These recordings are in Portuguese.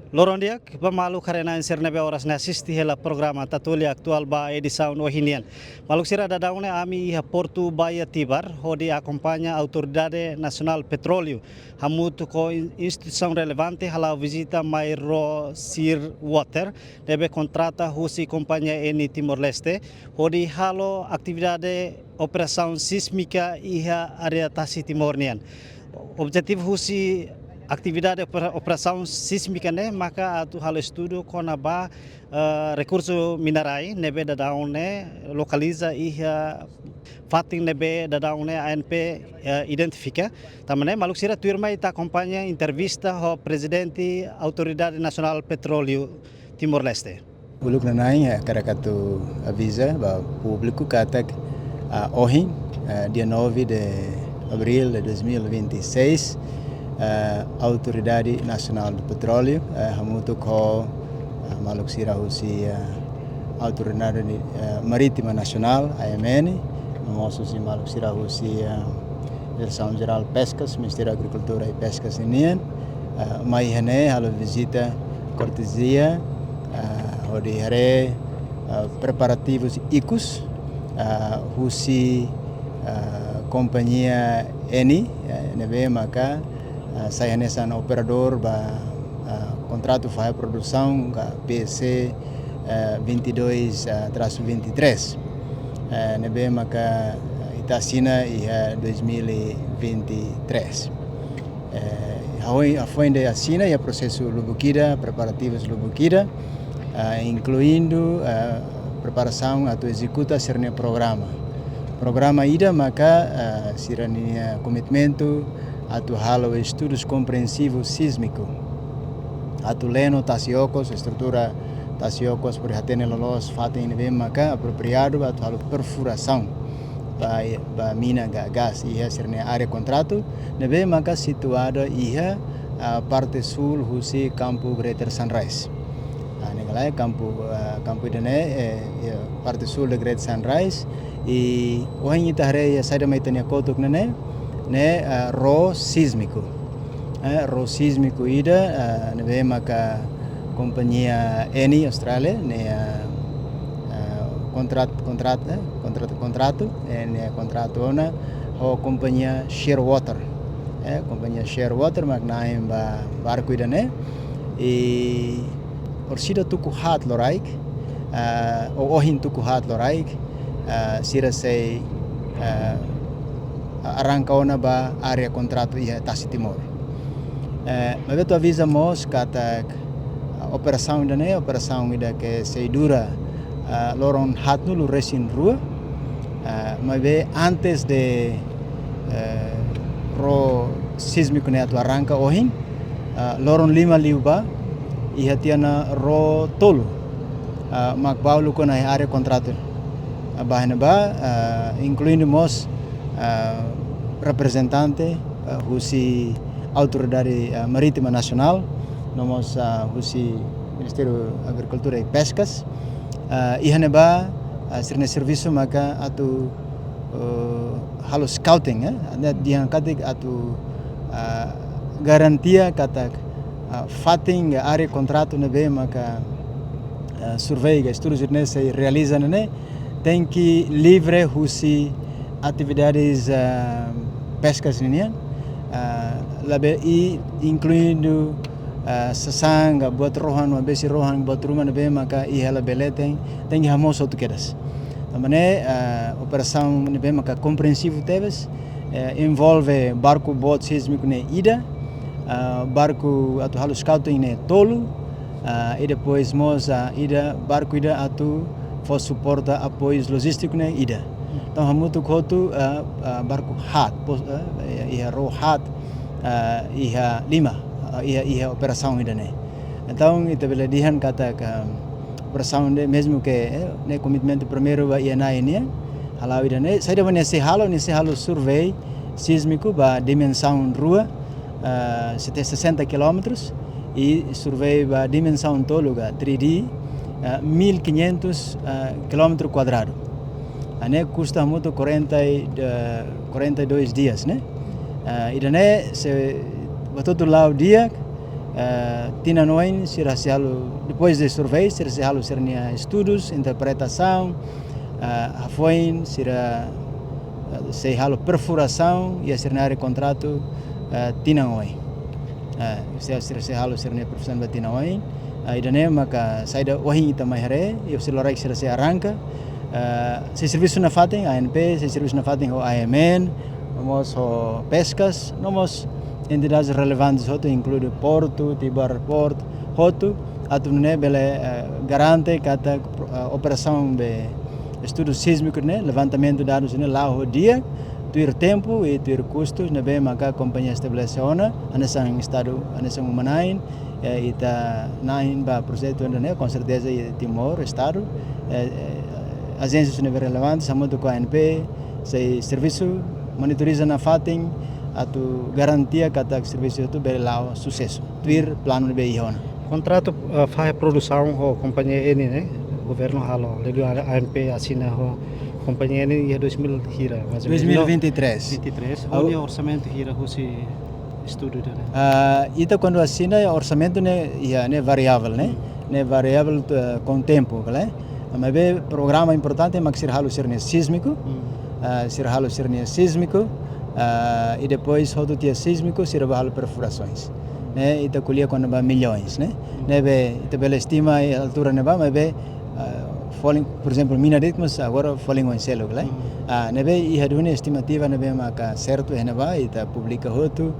Lorondia, pemalu karena insert nebe horas na assisti hela programa tatuli aktual ba edição ohinian. Maluk sira dadaune ami iha Porto Baía Tibar, hodi acompanha a Autoridade Nacional Petróleo, hamutu ko instituição relevante hala visita Mairo Sir Water, debe contrata husi companhia Eni Timor-Leste, hodi halo atividade operação sísmica iha area Tasi Timor-Nian. Objetivo husi atividade operação sísmica né maka atu hal estudo konaba recurso minerai nebe dadaune localiza iha fating nebe dadaune ANP identifica tamane maluk sira tuirma ita acompanha entrevista ho presidente Autoridade Nacional Petróleo Timor-Leste. Uluk nanai karakatu avisa ba público katak hoje dia 9 de abril de 2026 Autoridade Nacional do Petróleo, hamutu ko maluk sira husi Autoridade Marítima Nacional, AMN, nosso si maluk sira husi Direção Geral Pescas, Ministério da Agricultura e Pescas União, mai hane halo visita cortesia, hodi hare preparativos ICUS, husi companhia Eni, neve maka saya nesan operador ba contrato faz produção PC 22/23 nebe maka itasina ia 2023 a foi de assina e processo lubukida preparativos lubukida incluindo preparação ato executa serne programa ida maka sirania comitimento atu halo estudos compreensivos sísmico atu leno tasiokos estrutura tasiokos por hatene lolos fatem nebe maka apropriado atu halo perfuração ba mina gas ia serne área contrato nebe maka situada ia parte sul husi campo Greater Sunrise negalai campo idane parte sul de Greater Sunrise e ohin itahre ya saida maitania kotuk nene ne ro sísmico ida nebe maka companhia Eni Australia ne contrato ne contrato ona ho companhia Shearwater magnaim ba barco ida ne e orsida tuku hat loraik ohin tuku hat loraik sira sei arranca ona ba área contrato ia Tasi Timor. Mas tu avisamos kata operação ida que se dura loron hat nulu resin rua mas antes de ro sísmico ne atu arranca ohin loron 5 liuba ia tiana ro tolo mak baulu kona área contrato bahana ba incluindo mos representante husi Autoridade Marítima Nacional, nomos husi Ministério da Agricultura e Pescas, ihane ba sirne serviço maka atu halo scouting diang katik atu garantia katak fating área contrato nebe maka survey estudos nesse realiza ne tem que livre husi atividades pescas ninian labe i incluindo sasanga buat rohan besi rohan buat rumah nebe maka i hala beleten tem hamos outro quedas tamane operação nebe maka compreensivo teves envolve barco boat sísmico ne ida barco atu halo scouting ne tolo e depois mos ida barco ida atu for suporta apoios logísticos ne ida. Então hamutu kotu barco hat ia ro hat ia 5 ia operação ida ne. Então ita beledihan kata operação de mesmo que ne comitimento primeiro ba ia na ini halau ida ne saida bane se halo survey sísmico ba dimensão rua 60 km e survey ba dimensão toluga 3D 1500 km quadrado. Ane custa muito 42 dias, né? E daí se todo lá o dia Tina noin sira se halo depois de survey sira se halo sernia estudos, interpretação, afoin sira se halo perfuração e a sernia contrato tina noin. Se halo sernia profissão tina noin. Idane maka saida wahin ita mai hare eu se lorai sira se arranca. Se serviço na fatem ANP, se serviço na fatem o AMN, nomos o pescas, nomos entidades relevantes hoto include Porto, Tibar Port, hoto atunne bele garante kata operação de estudo sísmico né, levantamento de dados né lá o dia, tuir tempo e tuir custos né bem maka companhia estabelece ona, anesang estado anesang humanain ita nain ba projeto né com certeza Timor estado agências relevantes, samudo com a ANP, se serviço monitoriza na fatem atu garantia kata serviço itu beri lao sucesso. Tuir plano de beihona. Contrato faz produção ho companhia ini né, governo halo, ledo ANP assina ho companhia ini ya 2000 hira, 2023. 23. Onde orçamento hira ho si estudo né? Ita quando assina orçamento né, ia né variável né, né variável com tempo, né? Mas be programa importante mas sir halo sirne sísmico, sir halo sirne sísmico. E depois rodo dia sísmico se halo perfurações, né? Ita colhia quando ba milhões, né? Nebe ita bela estima a altura neba, mas be falling, por exemplo, mina ritmos agora falling on selo, né? Nebe e hadune estimativa nebe maka certo neba ita publica hoto,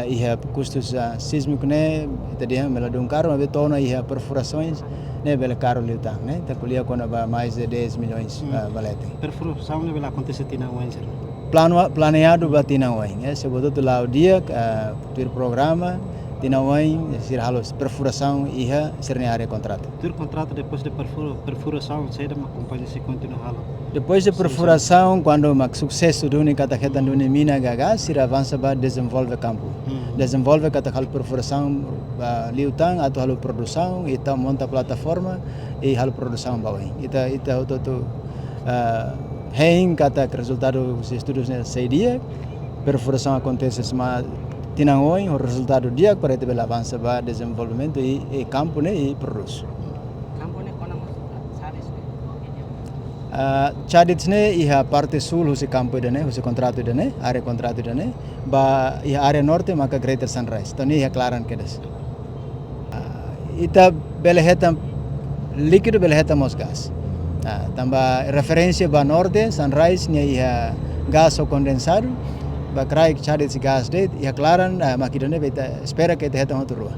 e custos sísmico né? Ita dia meladun caro, mas be tona e perfurações né bela caro liutang, né? Ita colhia quando ba mais de 10 milhões valete. Perfuração ne bela acontece tina wenser. Planeado para Tinauém, se botou lá o dia, ter programa, Tinauém, se halo perfuração e serem área contrato. Ter contrato depois de perfuração, sai da uma companhia se continua halo. Depois de perfuração, quando o sucesso do único kata do mina gaga, se avança para desenvolver campo. Desenvolve kata halo perfuração, liutang atau halo produção, ita monta plataforma e halo produção bawah. Ita auto Hein kata resultado dos estudos nesse dia, perfuração acontece sama tinangoi o resultado dia para itu bela avança para desenvolvimento e campo né e produz. Campo né kona Chadits né e a parte sul o campo de né o contrato de né área contrato de né ba e área norte maka Greater Sunrise. Tani é claran que des. Ita bela heta líquido bela heta mos gas. Tambah referência para norte, Sunrise, nia gás ou condensado, para crai que chade esse gás de, e claran, maquidone beta espera que te heta outro rua.